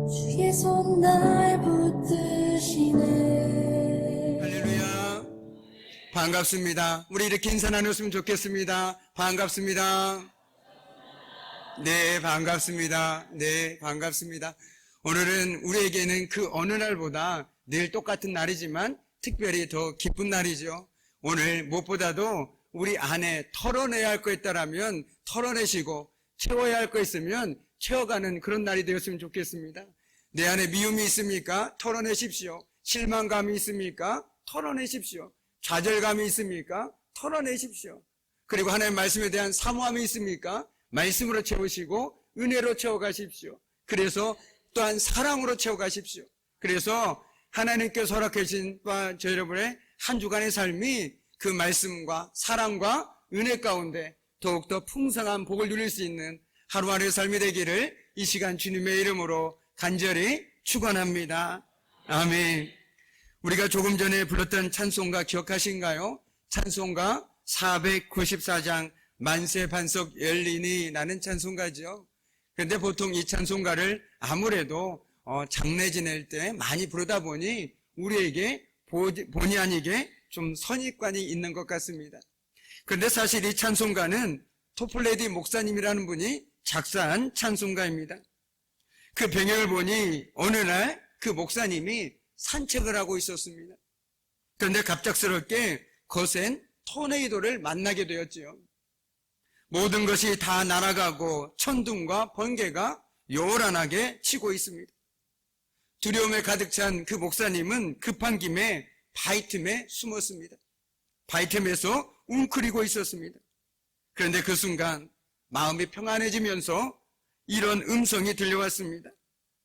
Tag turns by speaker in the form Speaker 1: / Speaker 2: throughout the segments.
Speaker 1: 주의 손 날 붙드시네.
Speaker 2: 할렐루야. 반갑습니다. 우리 이렇게 인사 나눴으면 좋겠습니다. 반갑습니다. 네, 반갑습니다. 네, 반갑습니다. 오늘은 우리에게는 그 어느 날보다 늘 똑같은 날이지만 특별히 더 기쁜 날이죠. 오늘 무엇보다도 우리 안에 털어내야 할 거 있다라면 털어내시고 채워야 할 거 있으면 채워가는 그런 날이 되었으면 좋겠습니다. 내 안에 미움이 있습니까? 털어내십시오. 실망감이 있습니까? 털어내십시오. 좌절감이 있습니까? 털어내십시오. 그리고 하나님의 말씀에 대한 사모함이 있습니까? 말씀으로 채우시고 은혜로 채워가십시오. 그래서 또한 사랑으로 채워가십시오. 그래서 하나님께서 허락해 주신 저 여러분의 한 주간의 삶이 그 말씀과 사랑과 은혜 가운데 더욱더 풍성한 복을 누릴 수 있는 하루하루의 삶이 되기를 이 시간 주님의 이름으로 간절히 축원합니다. 아멘. 우리가 조금 전에 불렀던 찬송가 기억하신가요? 찬송가 494장 만세 반석 열리니 라는 찬송가죠. 그런데 보통 이 찬송가를 아무래도 장례 지낼 때 많이 부르다 보니 우리에게 본의 아니게 좀 선입관이 있는 것 같습니다. 그런데 사실 이 찬송가는 토플레디 목사님이라는 분이 작사한 찬송가입니다. 그 배경을 보니 어느 날 그 목사님이 산책을 하고 있었습니다. 그런데 갑작스럽게 거센 토네이도를 만나게 되었지요. 모든 것이 다 날아가고 천둥과 번개가 요란하게 치고 있습니다. 두려움에 가득 찬 그 목사님은 급한 김에 바위 틈에 숨었습니다. 바위 틈에서 웅크리고 있었습니다. 그런데 그 순간 마음이 평안해지면서 이런 음성이 들려왔습니다.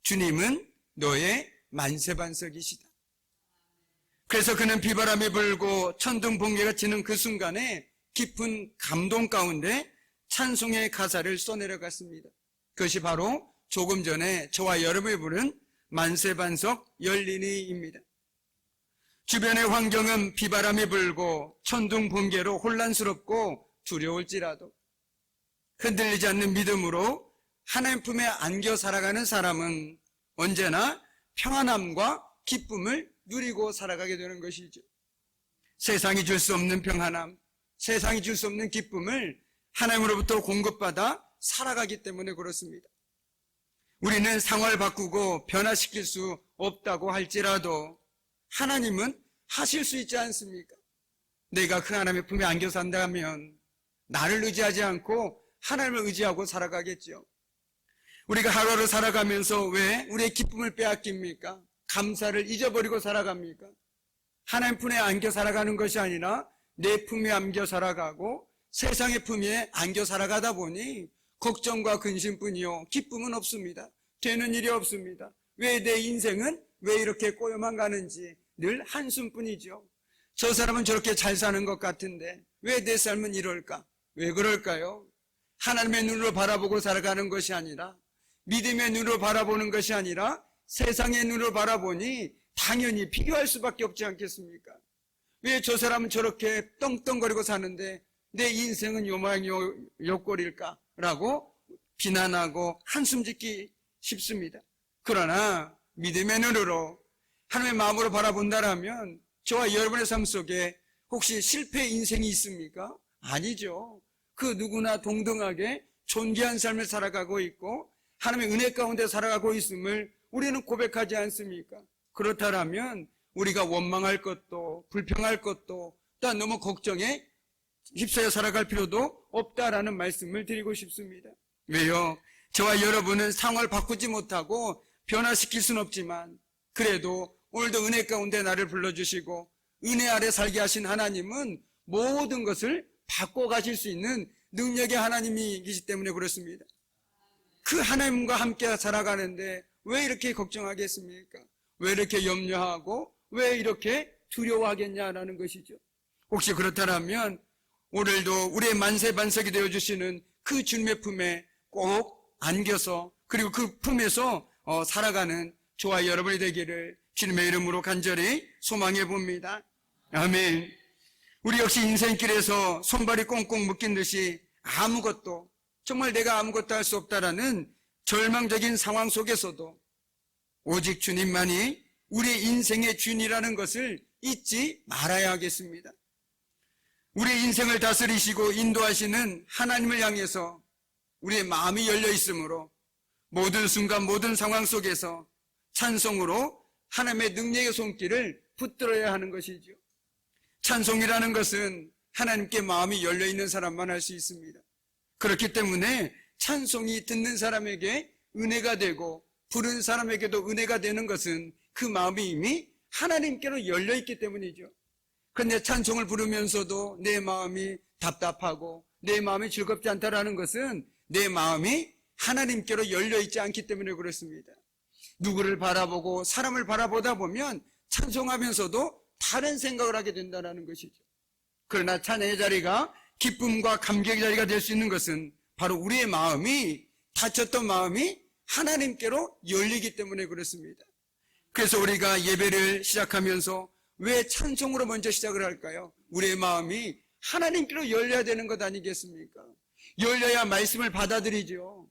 Speaker 2: 주님은 너의 만세반석이시다. 그래서 그는 비바람이 불고 천둥 번개가 치는 그 순간에 깊은 감동 가운데 찬송의 가사를 써내려갔습니다. 그것이 바로 조금 전에 저와 여러분이 부른 만세반석 열리니입니다. 주변의 환경은 비바람이 불고 천둥 번개로 혼란스럽고 두려울지라도 흔들리지 않는 믿음으로 하나님 품에 안겨 살아가는 사람은 언제나 평안함과 기쁨을 누리고 살아가게 되는 것이죠. 세상이 줄 수 없는 평안함, 세상이 줄 수 없는 기쁨을 하나님으로부터 공급받아 살아가기 때문에 그렇습니다. 우리는 상황을 바꾸고 변화시킬 수 없다고 할지라도 하나님은 하실 수 있지 않습니까? 내가 그 하나님의 품에 안겨 산다면 나를 의지하지 않고 하나님을 의지하고 살아가겠죠. 우리가 하루하루 살아가면서 왜 우리의 기쁨을 빼앗깁니까? 감사를 잊어버리고 살아갑니까? 하나님 품에 안겨 살아가는 것이 아니라 내 품에 안겨 살아가고 세상의 품에 안겨 살아가다 보니 걱정과 근심뿐이요 기쁨은 없습니다. 되는 일이 없습니다. 왜 내 인생은 왜 이렇게 꼬여만 가는지 늘 한숨뿐이죠. 저 사람은 저렇게 잘 사는 것 같은데 왜 내 삶은 이럴까? 왜 그럴까요? 하나님의 눈으로 바라보고 살아가는 것이 아니라 믿음의 눈으로 바라보는 것이 아니라 세상의 눈으로 바라보니 당연히 비교할 수밖에 없지 않겠습니까? 왜 저 사람은 저렇게 떵떵거리고 사는데 내 인생은 요모양 요꼴일까? 라고 비난하고 한숨 짓기 쉽습니다. 그러나 믿음의 눈으로 하나님의 마음으로 바라본다라면 저와 여러분의 삶 속에 혹시 실패 인생이 있습니까? 아니죠. 그 누구나 동등하게 존귀한 삶을 살아가고 있고 하나님의 은혜 가운데 살아가고 있음을 우리는 고백하지 않습니까? 그렇다면 우리가 원망할 것도 불평할 것도 또한 너무 걱정에 휩싸여 살아갈 필요도 없다라는 말씀을 드리고 싶습니다. 왜요? 저와 여러분은 상황을 바꾸지 못하고 변화시킬 수는 없지만 그래도 오늘도 은혜 가운데 나를 불러주시고 은혜 아래 살게 하신 하나님은 모든 것을 바꿔가실 수 있는 능력의 하나님이시기 때문에 그렇습니다. 그 하나님과 함께 살아가는데 왜 이렇게 걱정하겠습니까? 왜 이렇게 염려하고 왜 이렇게 두려워하겠냐라는 것이죠. 혹시 그렇다면 오늘도 우리의 만세반석이 되어주시는 그 주님의 품에 꼭 안겨서 그리고 그 품에서 살아가는 저와 여러분이 되기를 주님의 이름으로 간절히 소망해 봅니다. 아멘. 우리 역시 인생길에서 손발이 꽁꽁 묶인 듯이 아무것도 정말 내가 아무것도 할 수 없다라는 절망적인 상황 속에서도 오직 주님만이 우리의 인생의 주인이라는 것을 잊지 말아야 하겠습니다. 우리의 인생을 다스리시고 인도하시는 하나님을 향해서 우리의 마음이 열려 있으므로 모든 순간 모든 상황 속에서 찬송으로 하나님의 능력의 손길을 붙들어야 하는 것이죠. 찬송이라는 것은 하나님께 마음이 열려 있는 사람만 할 수 있습니다. 그렇기 때문에 찬송이 듣는 사람에게 은혜가 되고 부르는 사람에게도 은혜가 되는 것은 그 마음이 이미 하나님께로 열려 있기 때문이죠. 그런데 찬송을 부르면서도 내 마음이 답답하고 내 마음이 즐겁지 않다라는 것은 내 마음이 하나님께로 열려 있지 않기 때문에 그렇습니다. 누구를 바라보고 사람을 바라보다 보면 찬송하면서도 다른 생각을 하게 된다는 것이죠. 그러나 찬양의 자리가 기쁨과 감격의 자리가 될 수 있는 것은 바로 우리의 마음이, 닫혔던 마음이 하나님께로 열리기 때문에 그렇습니다. 그래서 우리가 예배를 시작하면서 왜 찬송으로 먼저 시작을 할까요? 우리의 마음이 하나님께로 열려야 되는 것 아니겠습니까? 열려야 말씀을 받아들이죠.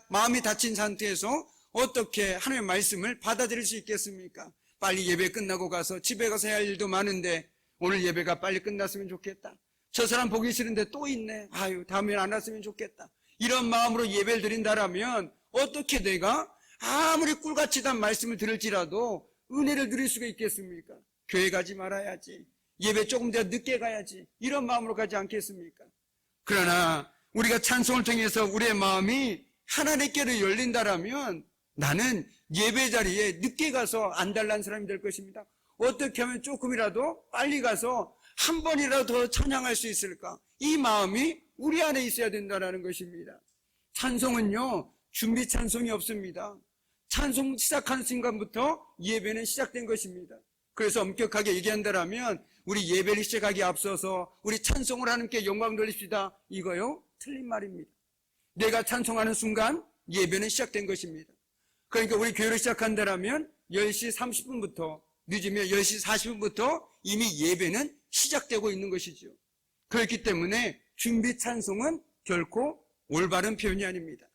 Speaker 2: 마음이 닫힌 상태에서 어떻게 하나님의 말씀을 받아들일 수 있겠습니까? 빨리 예배 끝나고 가서 집에 가서 해야 할 일도 많은데 오늘 예배가 빨리 끝났으면 좋겠다. 저 사람 보기 싫은데 또 있네. 아유, 다음엔 안 왔으면 좋겠다. 이런 마음으로 예배를 드린다라면 어떻게 내가 아무리 꿀같이 단 말씀을 들을지라도 은혜를 누릴 수가 있겠습니까? 교회 가지 말아야지. 예배 조금 더 늦게 가야지. 이런 마음으로 가지 않겠습니까? 그러나 우리가 찬송을 통해서 우리의 마음이 하나님께로 열린다라면 나는 예배 자리에 늦게 가서 안달난 사람이 될 것입니다. 어떻게 하면 조금이라도 빨리 가서 한 번이라도 더 찬양할 수 있을까? 이 마음이 우리 안에 있어야 된다는 것입니다. 찬송은요, 준비 찬송이 없습니다. 찬송 시작하는 순간부터 예배는 시작된 것입니다. 그래서 엄격하게 얘기한다면 우리 예배를 시작하기에 앞서서 우리 찬송을 하나님께 영광 돌립시다. 이거요? 틀린 말입니다. 내가 찬송하는 순간 예배는 시작된 것입니다. 그러니까 우리 교회를 시작한다면 10시 30분부터 늦으면 10시 40분부터 이미 예배는 시작되고 있는 것이죠. 그렇기 때문에 준비 찬송은 결코 올바른 표현이 아닙니다.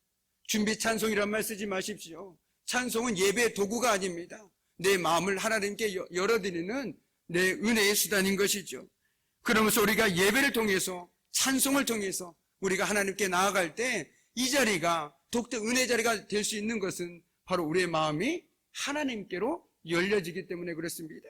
Speaker 2: 준비 찬송이란 말 쓰지 마십시오. 찬송은 예배의 도구가 아닙니다. 내 마음을 하나님께 열어드리는 내 은혜의 수단인 것이죠. 그러면서 우리가 예배를 통해서 찬송을 통해서 우리가 하나님께 나아갈 때 이 자리가 독특 은혜 자리가 될 수 있는 것은 바로 우리의 마음이 하나님께로 열려지기 때문에 그렇습니다.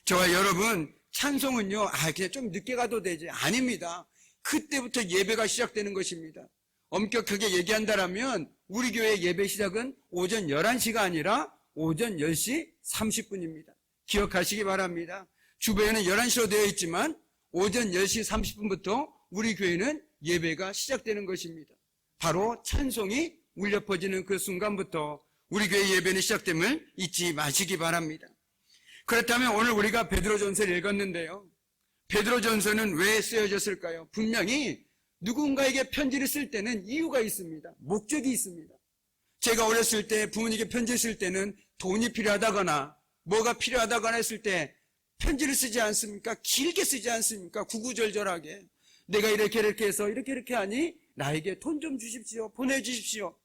Speaker 2: 저와 여러분, 찬송은요, 그냥 좀 늦게 가도 되지. 아닙니다. 그때부터 예배가 시작되는 것입니다. 엄격하게 얘기한다면 우리 교회 예배 시작은 오전 11시가 아니라 오전 10시 30분입니다. 기억하시기 바랍니다. 주변에는 11시로 되어 있지만 오전 10시 30분부터 우리 교회는 예배가 시작되는 것입니다. 바로 찬송이 울려 퍼지는 그 순간부터 우리 교회 예배는 시작됨을 잊지 마시기 바랍니다. 그렇다면 오늘 우리가 베드로전서를 읽었는데요. 베드로전서는 왜 쓰여졌을까요? 분명히 누군가에게 편지를 쓸 때는 이유가 있습니다. 목적이 있습니다. 제가 어렸을 때 부모님께 편지를 쓸 때는 돈이 필요하다거나 뭐가 필요하다거나 했을 때 편지를 쓰지 않습니까? 길게 쓰지 않습니까? 구구절절하게. 내가 이렇게 해서 이렇게 하니 나에게 돈 좀 주십시오. 보내주십시오.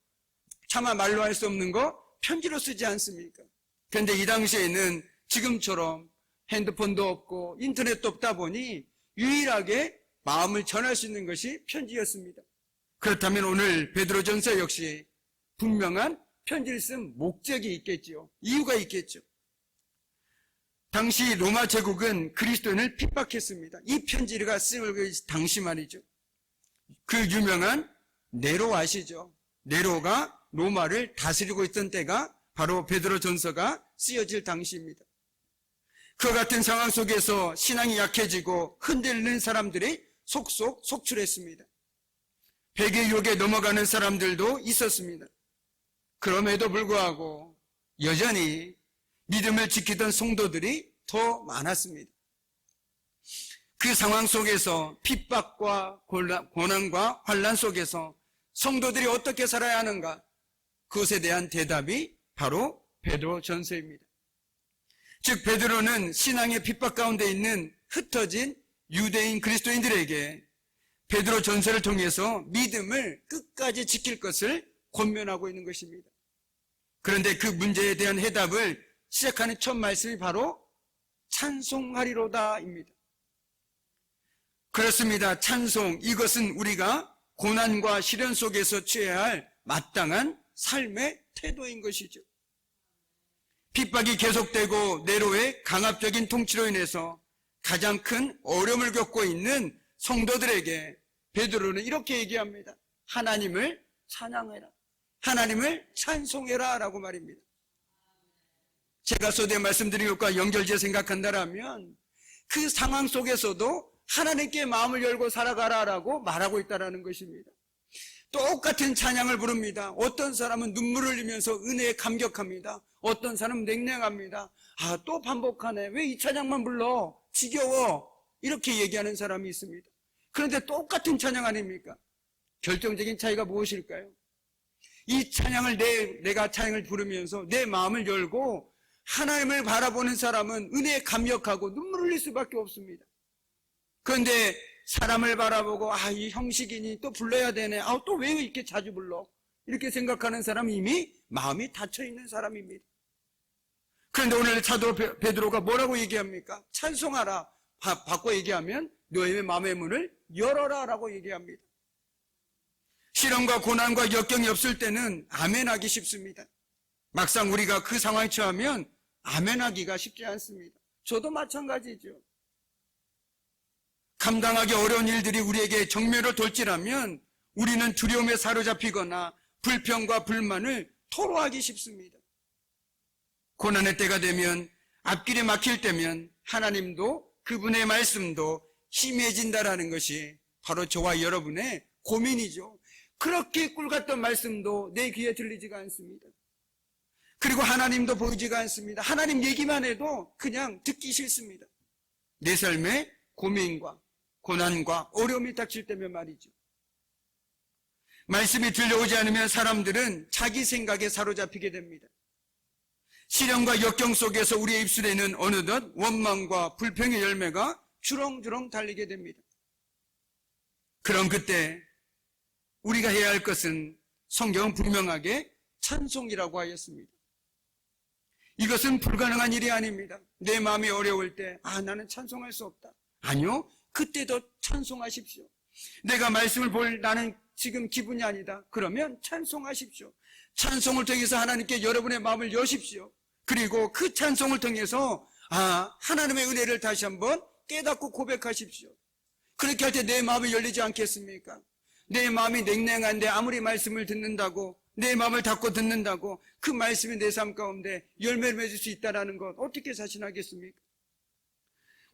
Speaker 2: 차마 말로 할 수 없는 거 편지로 쓰지 않습니까? 그런데 이 당시에는 지금처럼 핸드폰도 없고 인터넷도 없다 보니 유일하게 마음을 전할 수 있는 것이 편지였습니다. 그렇다면 오늘 베드로전서 역시 분명한 편지를 쓴 목적이 있겠지요. 이유가 있겠죠. 당시 로마 제국은 그리스도인을 핍박했습니다. 이 편지가 쓰일 당시 말이죠. 그 유명한 네로 아시죠? 네로가 로마를 다스리고 있던 때가 바로 베드로전서가 쓰여질 당시입니다. 그와 같은 상황 속에서 신앙이 약해지고 흔들리는 사람들이 속속 속출했습니다. 백의 유혹에 넘어가는 사람들도 있었습니다. 그럼에도 불구하고 여전히 믿음을 지키던 성도들이 더 많았습니다. 그 상황 속에서 핍박과 고난과 환난 속에서 성도들이 어떻게 살아야 하는가? 그것에 대한 대답이 바로 베드로전서입니다. 즉 베드로는 신앙의 핍박 가운데 있는 흩어진 유대인 그리스도인들에게 베드로전서를 통해서 믿음을 끝까지 지킬 것을 권면하고 있는 것입니다. 그런데 그 문제에 대한 해답을 시작하는 첫 말씀이 바로 찬송하리로다입니다. 그렇습니다. 찬송, 이것은 우리가 고난과 시련 속에서 취해야 할 마땅한 삶의 태도인 것이죠. 핍박이 계속되고 네로의 강압적인 통치로 인해서 가장 큰 어려움을 겪고 있는 성도들에게 베드로는 이렇게 얘기합니다. 하나님을 찬양해라. 하나님을 찬송해라 라고 말입니다. 제가 서두에 말씀드린 것과 연결지어 생각한다면 그 상황 속에서도 하나님께 마음을 열고 살아가라 라고 말하고 있다는 것입니다. 똑같은 찬양을 부릅니다. 어떤 사람은 눈물을 흘리면서 은혜에 감격합니다. 어떤 사람은 냉랭합니다. 또 반복하네. 왜 이 찬양만 불러? 지겨워. 이렇게 얘기하는 사람이 있습니다. 그런데 똑같은 찬양 아닙니까? 결정적인 차이가 무엇일까요? 이 찬양을 내가 찬양을 부르면서 내 마음을 열고 하나님을 바라보는 사람은 은혜에 감격하고 눈물을 흘릴 수밖에 없습니다. 그런데 사람을 바라보고 이 형식이니 또 불러야 되네. 또 왜 이렇게 자주 불러? 이렇게 생각하는 사람은 이미 마음이 닫혀있는 사람입니다. 그런데 오늘 사도 베드로가 뭐라고 얘기합니까? 찬송하라. 바꿔 얘기하면 너의 마음의 문을 열어라 라고 얘기합니다. 시련과 고난과 역경이 없을 때는 아멘하기 쉽습니다. 막상 우리가 그 상황에 처하면 아멘하기가 쉽지 않습니다. 저도 마찬가지죠. 감당하기 어려운 일들이 우리에게 정면으로 돌진하면 우리는 두려움에 사로잡히거나 불평과 불만을 토로하기 쉽습니다. 고난의 때가 되면, 앞길이 막힐 때면 하나님도 그분의 말씀도 희미해진다라는 것이 바로 저와 여러분의 고민이죠. 그렇게 꿀같던 말씀도 내 귀에 들리지가 않습니다. 그리고 하나님도 보이지가 않습니다. 하나님 얘기만 해도 그냥 듣기 싫습니다. 내 삶의 고민과 고난과 어려움이 닥칠 때면 말이죠. 말씀이 들려오지 않으면 사람들은 자기 생각에 사로잡히게 됩니다. 시련과 역경 속에서 우리의 입술에는 어느덧 원망과 불평의 열매가 주렁주렁 달리게 됩니다. 그럼 그때 우리가 해야 할 것은 성경은 분명하게 찬송이라고 하였습니다. 이것은 불가능한 일이 아닙니다. 내 마음이 어려울 때 나는 찬송할 수 없다. 아니요. 그때도 찬송하십시오. 내가 말씀을 볼 나는 지금 기분이 아니다. 그러면 찬송하십시오. 찬송을 통해서 하나님께 여러분의 마음을 여십시오. 그리고 그 찬송을 통해서 하나님의 은혜를 다시 한번 깨닫고 고백하십시오. 그렇게 할 때 내 마음이 열리지 않겠습니까? 내 마음이 냉랭한데 아무리 말씀을 듣는다고, 내 마음을 닫고 듣는다고 그 말씀이 내 삶 가운데 열매를 맺을 수 있다는 것 어떻게 자신하겠습니까?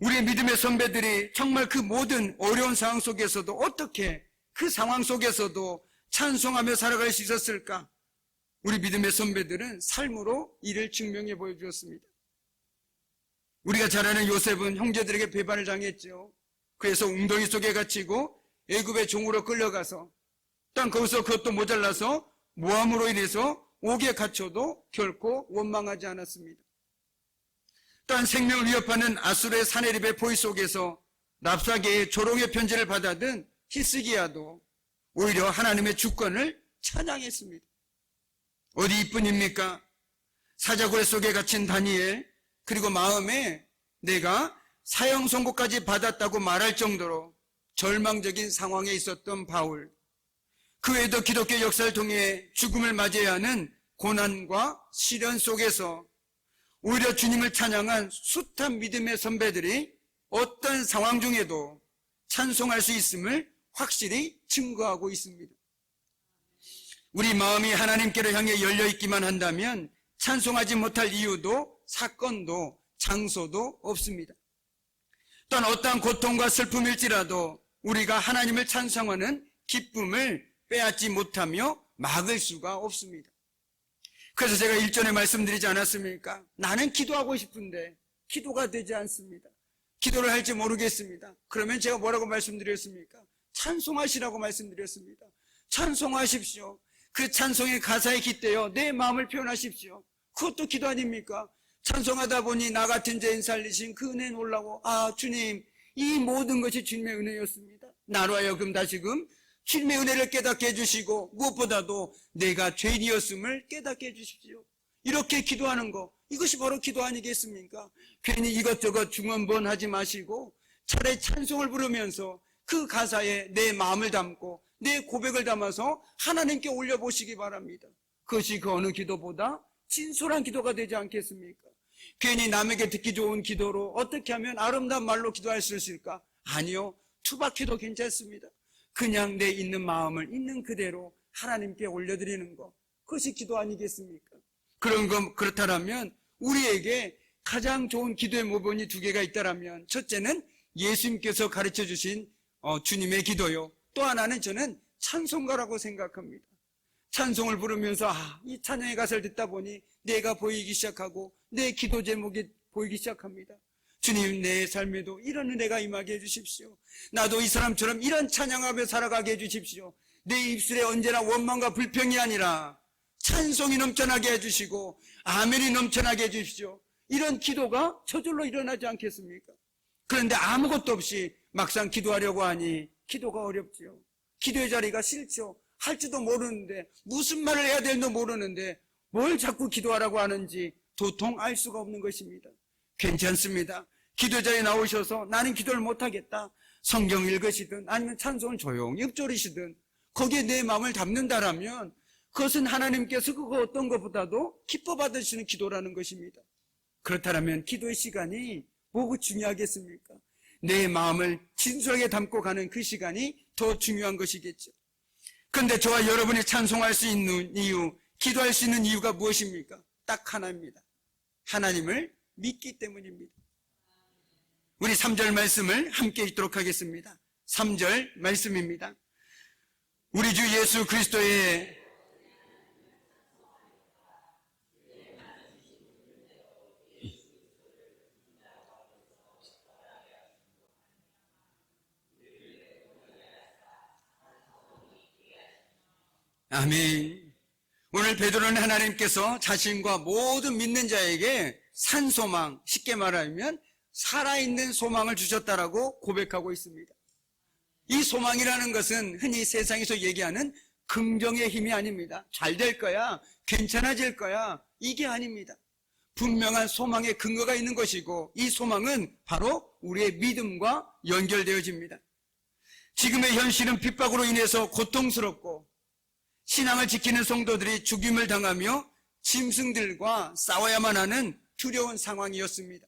Speaker 2: 우리의 믿음의 선배들이 정말 그 모든 어려운 상황 속에서도 어떻게 그 상황 속에서도 찬송하며 살아갈 수 있었을까? 우리 믿음의 선배들은 삶으로 이를 증명해 보여주었습니다. 우리가 잘 아는 요셉은 형제들에게 배반을 당했죠. 그래서 웅덩이 속에 갇히고 애굽의 종으로 끌려가서 또 거기서 그것도 모자라서 모함으로 인해서 옥에 갇혀도 결코 원망하지 않았습니다. 또한 생명을 위협하는 아수르의 사내립의 포위 속에서 랍사게의 조롱의 편지를 받아든 히스기야도 오히려 하나님의 주권을 찬양했습니다. 어디 이뿐입니까? 사자굴 속에 갇힌 다니엘, 그리고 마음에 내가 사형 선고까지 받았다고 말할 정도로 절망적인 상황에 있었던 바울, 그 외에도 기독교 역사를 통해 죽음을 맞이해야 하는 고난과 시련 속에서 오히려 주님을 찬양한 숱한 믿음의 선배들이 어떤 상황 중에도 찬송할 수 있음을 확실히 증거하고 있습니다. 우리 마음이 하나님께로 향해 열려있기만 한다면 찬송하지 못할 이유도 사건도 장소도 없습니다. 또한 어떠한 고통과 슬픔일지라도 우리가 하나님을 찬송하는 기쁨을 빼앗지 못하며 막을 수가 없습니다. 그래서 제가 일전에 말씀드리지 않았습니까? 나는 기도하고 싶은데 기도가 되지 않습니다. 기도를 할지 모르겠습니다. 그러면 제가 뭐라고 말씀드렸습니까? 찬송하시라고 말씀드렸습니다. 찬송하십시오. 그 찬송의 가사에 깃대어 내 마음을 표현하십시오. 그것도 기도 아닙니까? 찬송하다 보니 나 같은 죄인 살리신 그 은혜 놀라고 주님, 이 모든 것이 주님의 은혜였습니다. 나로 하여금 다시금 주님의 은혜를 깨닫게 해주시고 무엇보다도 내가 죄인이었음을 깨닫게 해주십시오. 이렇게 기도하는 거, 이것이 바로 기도 아니겠습니까? 괜히 이것저것 중언부언하지 마시고 차라리 찬송을 부르면서 그 가사에 내 마음을 담고 내 고백을 담아서 하나님께 올려보시기 바랍니다. 그것이 그 어느 기도보다 진솔한 기도가 되지 않겠습니까? 괜히 남에게 듣기 좋은 기도로 어떻게 하면 아름다운 말로 기도할 수 있을까? 아니요, 투박해도 괜찮습니다. 그냥 내 있는 마음을 있는 그대로 하나님께 올려드리는 것, 그것이 기도 아니겠습니까? 그렇다면 우리에게 가장 좋은 기도의 모범이 두 개가 있다면, 첫째는 예수님께서 가르쳐 주신 주님의 기도요, 또 하나는 저는 찬송가라고 생각합니다. 찬송을 부르면서 이 찬양의 가사를 듣다 보니 내가 보이기 시작하고 내 기도 제목이 보이기 시작합니다. 주님, 내 삶에도 이런 은혜가 임하게 해주십시오. 나도 이 사람처럼 이런 찬양하며 살아가게 해주십시오. 내 입술에 언제나 원망과 불평이 아니라 찬송이 넘쳐나게 해주시고 아멘이 넘쳐나게 해주십시오. 이런 기도가 저절로 일어나지 않겠습니까? 그런데 아무것도 없이 막상 기도하려고 하니 기도가 어렵죠. 기도의 자리가 싫죠. 할지도 모르는데, 무슨 말을 해야 될지도 모르는데 뭘 자꾸 기도하라고 하는지 도통 알 수가 없는 것입니다. 괜찮습니다. 기도 자리에 나오셔서 나는 기도를 못하겠다, 성경 읽으시든 아니면 찬송을 조용히 읊조리시든 거기에 내 마음을 담는다라면 그것은 하나님께서 그거 어떤 것보다도 기뻐 받으시는 기도라는 것입니다. 그렇다면 기도의 시간이 뭐가 중요하겠습니까? 내 마음을 진솔하게 담고 가는 그 시간이 더 중요한 것이겠죠. 그런데 저와 여러분이 찬송할 수 있는 이유, 기도할 수 있는 이유가 무엇입니까? 딱 하나입니다. 하나님을 믿기 때문입니다. 우리 3절 말씀을 함께 읽도록 하겠습니다. 3절 말씀입니다. 우리 주 예수 그리스도의 아멘. 오늘 베드로는 하나님께서 자신과 모든 믿는 자에게 산 소망, 쉽게 말하면 살아있는 소망을 주셨다라고 고백하고 있습니다. 이 소망이라는 것은 흔히 세상에서 얘기하는 긍정의 힘이 아닙니다. 잘 될 거야, 괜찮아질 거야, 이게 아닙니다. 분명한 소망의 근거가 있는 것이고, 이 소망은 바로 우리의 믿음과 연결되어집니다. 지금의 현실은 핍박으로 인해서 고통스럽고 신앙을 지키는 성도들이 죽임을 당하며 짐승들과 싸워야만 하는 두려운 상황이었습니다.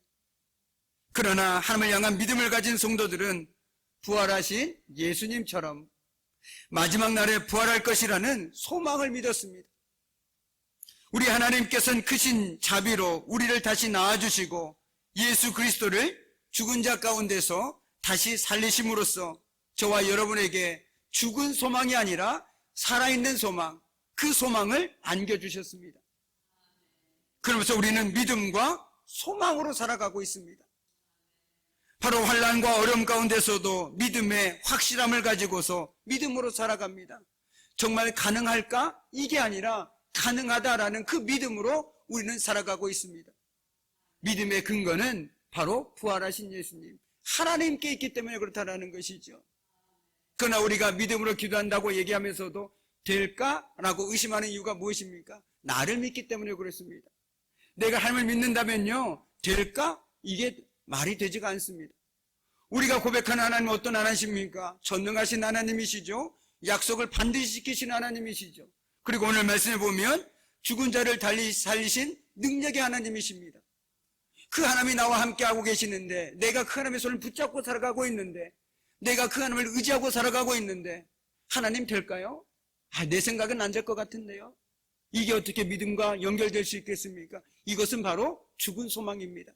Speaker 2: 그러나 하나님을 향한 믿음을 가진 성도들은 부활하신 예수님처럼 마지막 날에 부활할 것이라는 소망을 믿었습니다. 우리 하나님께서는 크신 자비로 우리를 다시 낳아주시고 예수 그리스도를 죽은 자 가운데서 다시 살리심으로써 저와 여러분에게 죽은 소망이 아니라 살아있는 소망, 그 소망을 안겨주셨습니다. 그러면서 우리는 믿음과 소망으로 살아가고 있습니다. 바로 환난과 어려움 가운데서도 믿음의 확실함을 가지고서 믿음으로 살아갑니다. 정말 가능할까? 이게 아니라 가능하다라는 그 믿음으로 우리는 살아가고 있습니다. 믿음의 근거는 바로 부활하신 예수님, 하나님께 있기 때문에 그렇다라는 것이죠. 그러나 우리가 믿음으로 기도한다고 얘기하면서도 될까라고 의심하는 이유가 무엇입니까? 나를 믿기 때문에 그렇습니다. 내가 하나님을 믿는다면요, 될까? 이게 말이 되지가 않습니다. 우리가 고백하는 하나님은 어떤 하나님입니까? 전능하신 하나님이시죠. 약속을 반드시 지키신 하나님이시죠. 그리고 오늘 말씀에 보면 죽은 자를 달리 살리신 능력의 하나님이십니다. 그 하나님이 나와 함께하고 계시는데, 내가 그 하나님의 손을 붙잡고 살아가고 있는데, 내가 그 하나님을 의지하고 살아가고 있는데 하나님 될까요? 내 생각은 안 될 것 같은데요. 이게 어떻게 믿음과 연결될 수 있겠습니까? 이것은 바로 죽은 소망입니다.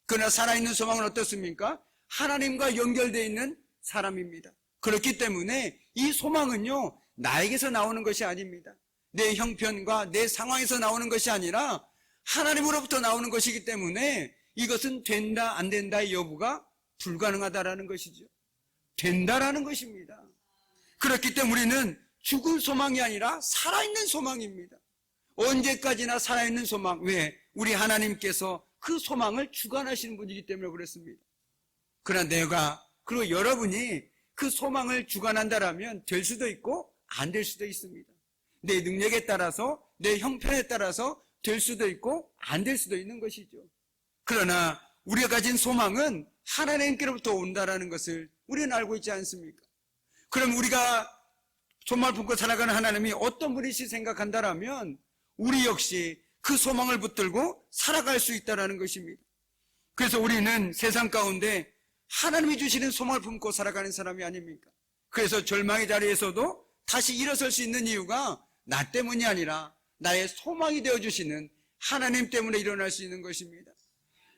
Speaker 2: 그러나 살아있는 소망은 어떻습니까? 하나님과 연결되어 있는 사람입니다. 그렇기 때문에 이 소망은요, 나에게서 나오는 것이 아닙니다. 내 형편과 내 상황에서 나오는 것이 아니라 하나님으로부터 나오는 것이기 때문에 이것은 된다 안 된다의 여부가 불가능하다라는 것이죠. 된다라는 것입니다. 그렇기 때문에 우리는 죽은 소망이 아니라 살아있는 소망입니다. 언제까지나 살아있는 소망. 왜? 우리 하나님께서 그 소망을 주관하시는 분이기 때문에 그렇습니다. 그러나 그리고 여러분이 그 소망을 주관한다라면 될 수도 있고 안 될 수도 있습니다. 내 능력에 따라서, 내 형편에 따라서 될 수도 있고 안 될 수도 있는 것이죠. 그러나 우리가 가진 소망은 하나님께로부터 온다라는 것을 우리는 알고 있지 않습니까? 그럼 우리가 소망을 품고 살아가는 하나님이 어떤 분이시 생각한다라면 우리 역시 그 소망을 붙들고 살아갈 수 있다는 것입니다. 그래서 우리는 세상 가운데 하나님이 주시는 소망을 품고 살아가는 사람이 아닙니까? 그래서 절망의 자리에서도 다시 일어설 수 있는 이유가 나 때문이 아니라 나의 소망이 되어주시는 하나님 때문에 일어날 수 있는 것입니다.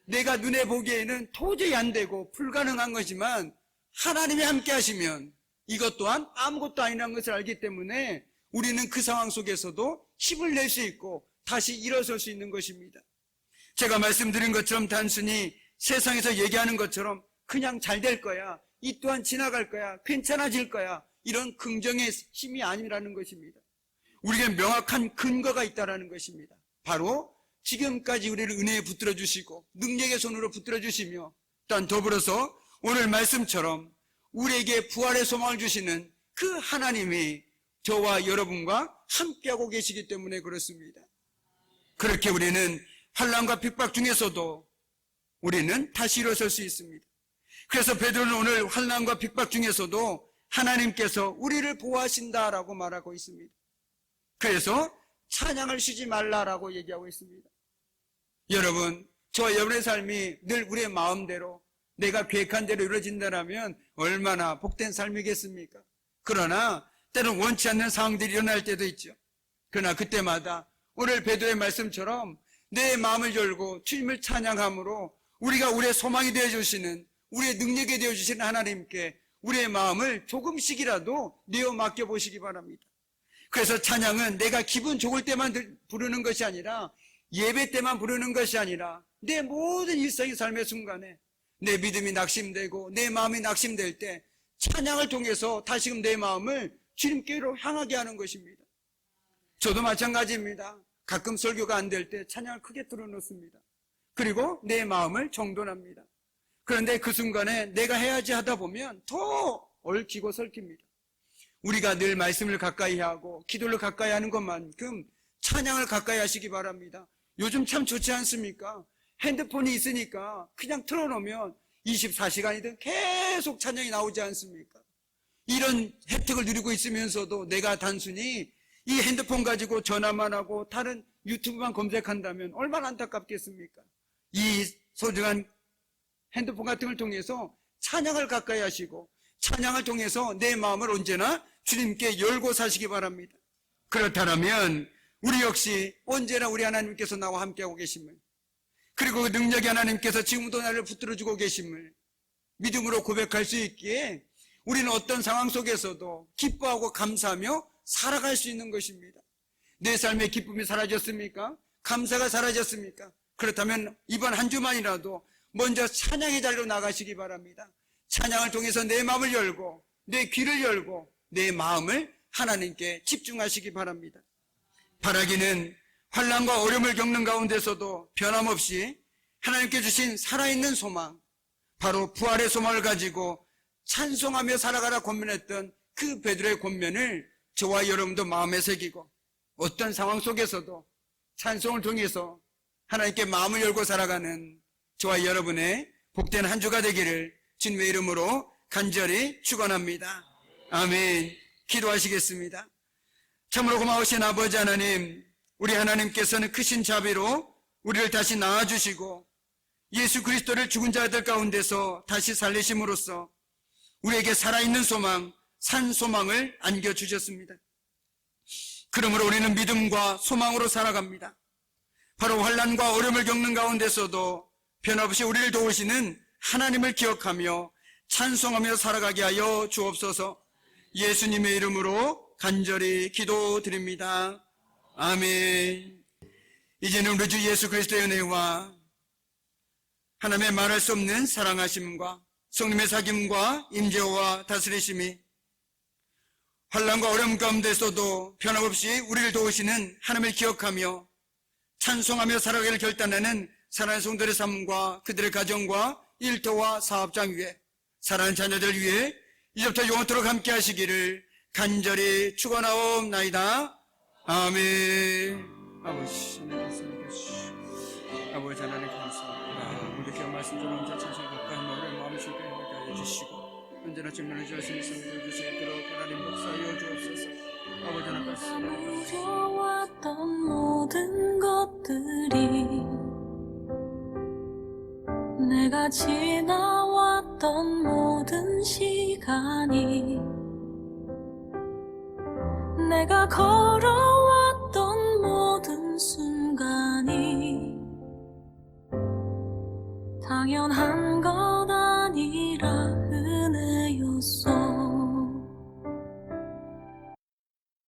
Speaker 2: 내가 눈에 보기에는 도저히 안 되고 불가능한 거지만 하나님이 함께 하시면 이것 또한 아무것도 아니라는 것을 알기 때문에 우리는 그 상황 속에서도 힘을 낼 수 있고 다시 일어설 수 있는 것입니다. 제가 말씀드린 것처럼 단순히 세상에서 얘기하는 것처럼 그냥 잘 될 거야, 이 또한 지나갈 거야, 괜찮아질 거야, 이런 긍정의 힘이 아니라는 것입니다. 우리에게 명확한 근거가 있다는 것입니다. 바로 지금까지 우리를 은혜에 붙들어 주시고 능력의 손으로 붙들어 주시며 또한 더불어서 오늘 말씀처럼 우리에게 부활의 소망을 주시는 그 하나님이 저와 여러분과 함께하고 계시기 때문에 그렇습니다. 그렇게 우리는 환난과 핍박 중에서도 우리는 다시 일어설 수 있습니다. 그래서 베드로는 오늘 환난과 핍박 중에서도 하나님께서 우리를 보호하신다라고 말하고 있습니다. 그래서 찬양을 쉬지 말라라고 얘기하고 있습니다. 여러분, 저와 여러분의 삶이 늘 우리의 마음대로 내가 계획한 대로 이루어진다면 얼마나 복된 삶이겠습니까? 그러나 때로는 원치 않는 상황들이 일어날 때도 있죠. 그러나 그때마다 오늘 베드로의 말씀처럼 내 마음을 열고 주님을 찬양함으로 우리가 우리의 소망이 되어주시는, 우리의 능력이 되어주시는 하나님께 우리의 마음을 조금씩이라도 내어 맡겨보시기 바랍니다. 그래서 찬양은 내가 기분 좋을 때만 부르는 것이 아니라, 예배 때만 부르는 것이 아니라 내 모든 일상의 삶의 순간에 내 믿음이 낙심되고 내 마음이 낙심될 때 찬양을 통해서 다시금 내 마음을 주님께로 향하게 하는 것입니다. 저도 마찬가지입니다. 가끔 설교가 안 될 때 찬양을 크게 틀어놓습니다. 그리고 내 마음을 정돈합니다. 그런데 그 순간에 내가 해야지 하다 보면 더 얽히고 설킵니다. 우리가 늘 말씀을 가까이 하고 기도를 가까이 하는 것만큼 찬양을 가까이 하시기 바랍니다. 요즘 참 좋지 않습니까? 핸드폰이 있으니까 그냥 틀어놓으면 24시간이든 계속 찬양이 나오지 않습니까? 이런 혜택을 누리고 있으면서도 내가 단순히 이 핸드폰 가지고 전화만 하고 다른 유튜브만 검색한다면 얼마나 안타깝겠습니까? 이 소중한 핸드폰 같은 걸 통해서 찬양을 가까이 하시고 찬양을 통해서 내 마음을 언제나 주님께 열고 사시기 바랍니다. 그렇다면 우리 역시 언제나 우리 하나님께서 나와 함께하고 계심을, 그리고 그 능력의 하나님께서 지금도 나를 붙들어주고 계심을 믿음으로 고백할 수 있기에 우리는 어떤 상황 속에서도 기뻐하고 감사하며 살아갈 수 있는 것입니다. 내 삶의 기쁨이 사라졌습니까? 감사가 사라졌습니까? 그렇다면 이번 한 주만이라도 먼저 찬양의 자리로 나가시기 바랍니다. 찬양을 통해서 내 마음을 열고 내 귀를 열고 내 마음을 하나님께 집중하시기 바랍니다. 바라기는 환난과 어려움을 겪는 가운데서도 변함없이 하나님께 주신 살아있는 소망, 바로 부활의 소망을 가지고 찬송하며 살아가라 권면했던 그 베드로의 권면을 저와 여러분도 마음에 새기고 어떤 상황 속에서도 찬송을 통해서 하나님께 마음을 열고 살아가는 저와 여러분의 복된 한 주가 되기를 주님의 이름으로 간절히 축원합니다. 아멘. 기도하시겠습니다. 참으로 고마우신 아버지 하나님, 우리 하나님께서는 크신 자비로 우리를 다시 낳아주시고 예수 그리스도를 죽은 자들 가운데서 다시 살리심으로써 우리에게 살아있는 소망, 산 소망을 안겨주셨습니다. 그러므로 우리는 믿음과 소망으로 살아갑니다. 바로 환난과 어려움을 겪는 가운데서도 변함없이 우리를 도우시는 하나님을 기억하며 찬송하며 살아가게 하여 주옵소서. 예수님의 이름으로 간절히 기도드립니다. 아멘. 이제는 우리 주 예수 그리스도의 은혜와 하나님의 말할 수 없는 사랑하심과 성령의 사귐과 임재와 다스리심이 환난과 어려움 가운데서도 변함없이 우리를 도우시는 하나님을 기억하며 찬송하며 살아가기를 결단하는 사랑하는 성도들의 삶과 그들의 가정과 일터와 사업장 위에 사랑하는 자녀들 위해 이제부터 영원토록 함께 하시기를 간절히 축원하옵나이다. 아멘. 아버지, 아버지 하나님 감사합니다. 우리 기억 말씀 좀 혼자 찬송 가까이 우리 마음을 쉽게 하게 해주시고 언제나 증명해 주신 말씀 믿어주시도록 하나님 역사하여 주옵소서. 아버지 하나님 말씀
Speaker 1: 두려웠던 모든 것들이 내가 지나왔던 모든 시간이 내가